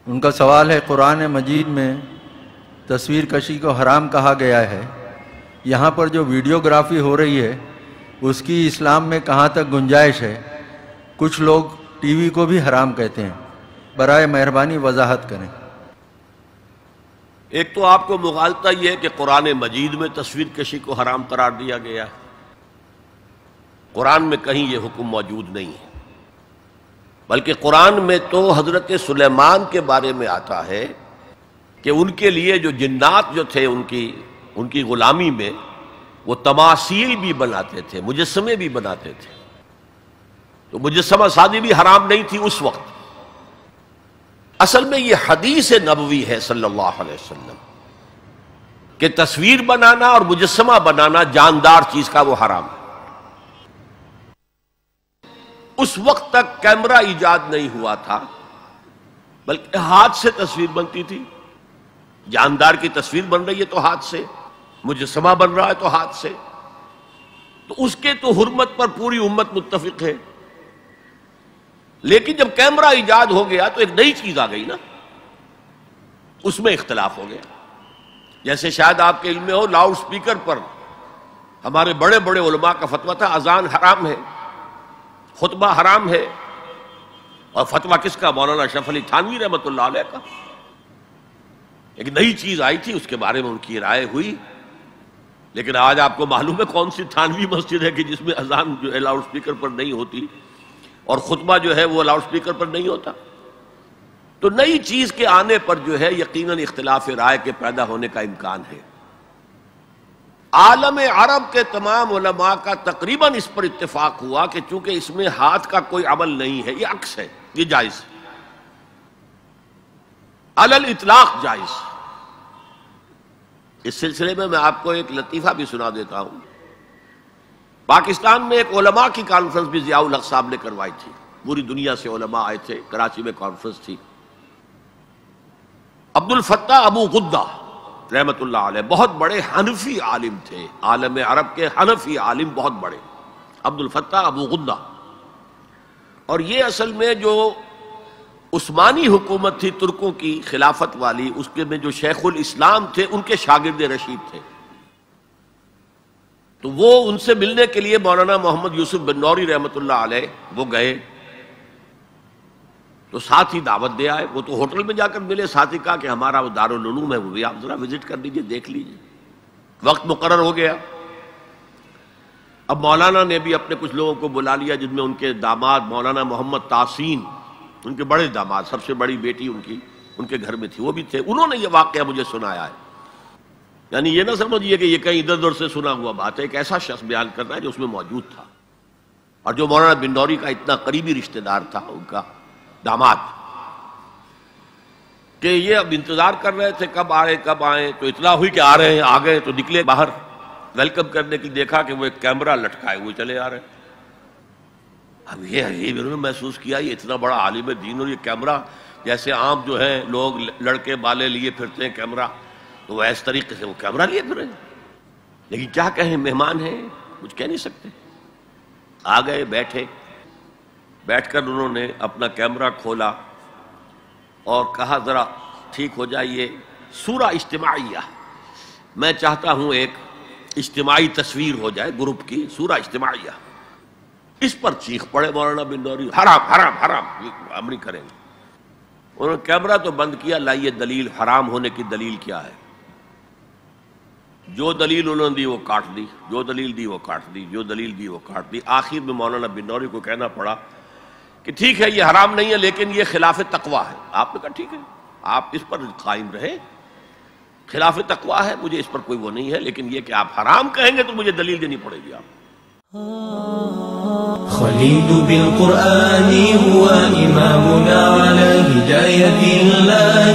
ان کا سوال ہے، قرآن مجید میں تصویر کشی کو حرام کہا گیا ہے، یہاں پر جو ویڈیوگرافی ہو رہی ہے اس کی اسلام میں کہاں تک گنجائش ہے؟ کچھ لوگ ٹی وی کو بھی حرام کہتے ہیں، برائے مہربانی وضاحت کریں۔ ایک تو آپ کو مغالطہ یہ ہے کہ قرآن مجید میں تصویر کشی کو حرام قرار دیا گیا ہے۔ قرآن میں کہیں یہ حکم موجود نہیں ہے، بلکہ قرآن میں تو حضرت سلیمان کے بارے میں آتا ہے کہ ان کے لیے جو جنات جو تھے ان کی غلامی میں وہ تماثیل بھی بناتے تھے، مجسمے بھی بناتے تھے، تو مجسمہ سازی بھی حرام نہیں تھی اس وقت۔ اصل میں یہ حدیث نبوی ہے صلی اللہ علیہ وسلم کہ تصویر بنانا اور مجسمہ بنانا جاندار چیز کا وہ حرام ہے۔ اس وقت تک کیمرہ ایجاد نہیں ہوا تھا، بلکہ ہاتھ سے تصویر بنتی تھی۔ جاندار کی تصویر بن رہی ہے تو ہاتھ سے، مجسمہ بن رہا ہے تو ہاتھ سے، تو اس کے تو حرمت پر پوری امت متفق ہے۔ لیکن جب کیمرہ ایجاد ہو گیا تو ایک نئی چیز آ گئی نا، اس میں اختلاف ہو گیا۔ جیسے شاید آپ کے علم میں ہو، لاؤڈ سپیکر پر ہمارے بڑے بڑے علماء کا فتویٰ تھا اذان حرام ہے، خطبہ حرام ہے، اور فتویٰ کس کا؟ مولانا اشرف علی تھانوی رحمۃ اللہ علیہ کا۔ ایک نئی چیز آئی تھی، اس کے بارے میں ان کی رائے ہوئی، لیکن آج آپ کو معلوم ہے کون سی تھانوی مسجد ہے کہ جس میں اذان جو ہے لاؤڈ سپیکر پر نہیں ہوتی اور خطبہ جو ہے وہ لاؤڈ سپیکر پر نہیں ہوتا۔ تو نئی چیز کے آنے پر جو ہے یقیناً اختلاف رائے کے پیدا ہونے کا امکان ہے۔ عالم عرب کے تمام علماء کا تقریباً اس پر اتفاق ہوا کہ چونکہ اس میں ہاتھ کا کوئی عمل نہیں ہے، یہ عکس ہے، یہ جائز، علی الاطلاق جائز۔ اس سلسلے میں آپ کو ایک لطیفہ بھی سنا دیتا ہوں۔ پاکستان میں ایک علماء کی کانفرنس بھی ضیاء الحق صاحب نے کروائی تھی، پوری دنیا سے علماء آئے تھے، کراچی میں کانفرنس تھی۔ عبد الفتاح ابو غدہ رحمت اللہ علیہ بہت بڑے حنفی عالم تھے، عالم عرب کے حنفی عالم بہت بڑے، عبد الفتاح ابو غدہ۔ اور یہ اصل میں جو عثمانی حکومت تھی ترکوں کی خلافت والی، اس کے میں جو شیخ الاسلام تھے ان کے شاگرد رشید تھے۔ تو وہ ان سے ملنے کے لیے مولانا محمد یوسف بن نوری رحمت اللہ علیہ وہ گئے، تو ساتھ ہی دعوت دے آئے۔ وہ تو ہوٹل میں جا کر ملے، ساتھ ہی کہا کہ ہمارا وہ دارالعلوم ہے، وہ بھی آپ ذرا وزٹ کر لیجئے، دیکھ لیجئے۔ وقت مقرر ہو گیا۔ اب مولانا نے بھی اپنے کچھ لوگوں کو بلا لیا، جن میں ان کے داماد مولانا محمد تحسین، ان کے بڑے داماد، سب سے بڑی بیٹی ان کے گھر میں تھی، وہ بھی تھے۔ انہوں نے یہ واقعہ مجھے سنایا ہے، یعنی یہ نہ سمجھیے کہ یہ کہیں ادھر ادھر سے سنا ہوا بات ہے، ایک ایسا شخص بیان کرنا ہے جو اس میں موجود تھا، اور جو مولانا بن نوری کا اتنا قریبی رشتہ دار تھا، ان کا داماد، کہ یہ اب انتظار کر رہے تھے کب آئیں، تو اطلاع ہوئی کہ آ رہے ہیں، آ گئے تو نکلے باہر ویلکم کرنے کی، دیکھا کہ وہ ایک کیمرہ لٹکائے ہوئے چلے آ رہے ہیں۔ اب یہ انہوں نے محسوس کیا یہ اتنا بڑا عالم دین اور یہ کیمرہ، جیسے عام جو ہے لوگ لڑکے بالے لیے پھرتے ہیں کیمرہ، تو وہ اس طریقے سے وہ کیمرہ لیے پھر رہے ہیں۔ لیکن کیا کہیں، مہمان ہیں، کچھ کہہ نہیں سکتے۔ آ گئے، بیٹھ کر انہوں نے اپنا کیمرہ کھولا اور کہا ذرا ٹھیک ہو جائیے، سورہ اجتماعیہ، میں چاہتا ہوں ایک اجتماعی تصویر ہو جائے گروپ کی، سورہ اجتماعیہ۔ اس پر چیخ پڑے مولانا بن نوری، حرام حرام حرام، ہم نہیں کریں گے۔ انہوں نے کیمرہ تو بند کیا، لائیے دلیل، حرام ہونے کی دلیل کیا ہے؟ جو دلیل انہوں نے دی وہ کاٹ دی، جو دلیل دی وہ کاٹ دی، جو دلیل دی وہ کاٹ دی۔ آخر میں مولانا بن نوری کو کہنا پڑا کہ ٹھیک ہے یہ حرام نہیں ہے، لیکن یہ خلاف تقویٰ ہے۔ آپ نے کہا ٹھیک ہے، آپ اس پر قائم رہیں، خلاف تقویٰ ہے، مجھے اس پر کوئی وہ نہیں ہے، لیکن یہ کہ آپ حرام کہیں گے تو مجھے دلیل دینی پڑے گی۔ آپ خليل بالقرآن هو إمامنا على هداية الله